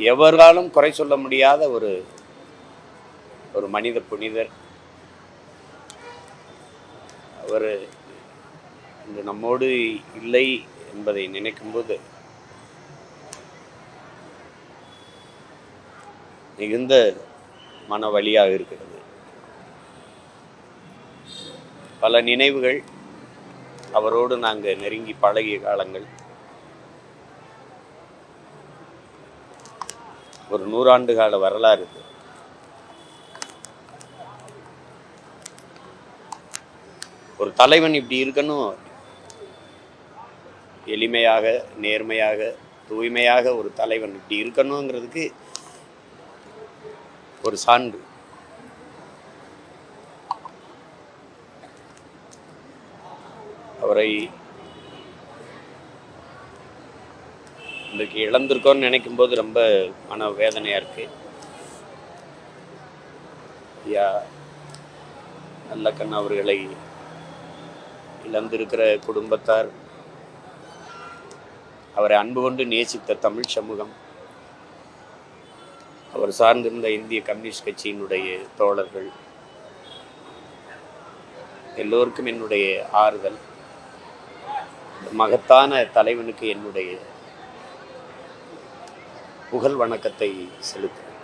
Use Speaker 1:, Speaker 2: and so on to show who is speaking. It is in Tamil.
Speaker 1: எவராலும் குறை சொல்ல முடியாத ஒரு ஒரு மனித புனிதர். அவர் இன்று நம்மோடு இல்லை என்பதை நினைக்கும்போது மிகுந்த மன வலியாக இருக்கிறது. பல நினைவுகள், அவரோடு நாங்கள் நெருங்கி பழகிய காலங்கள், ஒரு 100 ஆண்டு கால வரலாறு இது. ஒரு தலைவன் இப்படி இருக்கணும், எளிமையாக, நேர்மையாக, தூய்மையாக ஒரு தலைவன் இப்படி இருக்கணுங்கிறதுக்கு ஒரு சான்று. அவரை இன்றைக்கு இழந்திருக்கோன்னு நினைக்கும் போது ரொம்ப மன வேதனையாக இருக்கு. ஐயா நல்லக்கண் அவர்களை இழந்திருக்கிற குடும்பத்தார், அவரை அன்பு கொண்டு நேசித்த தமிழ் சமூகம், அவர் சார்ந்திருந்த இந்திய கம்யூனிஸ்ட் கட்சியினுடைய தோழர்கள் எல்லோருக்கும் என்னுடைய ஆறுதல். மகத்தான தலைவனுக்கு என்னுடைய புகழ் வணக்கத்தை செலுத்துகிறேன்.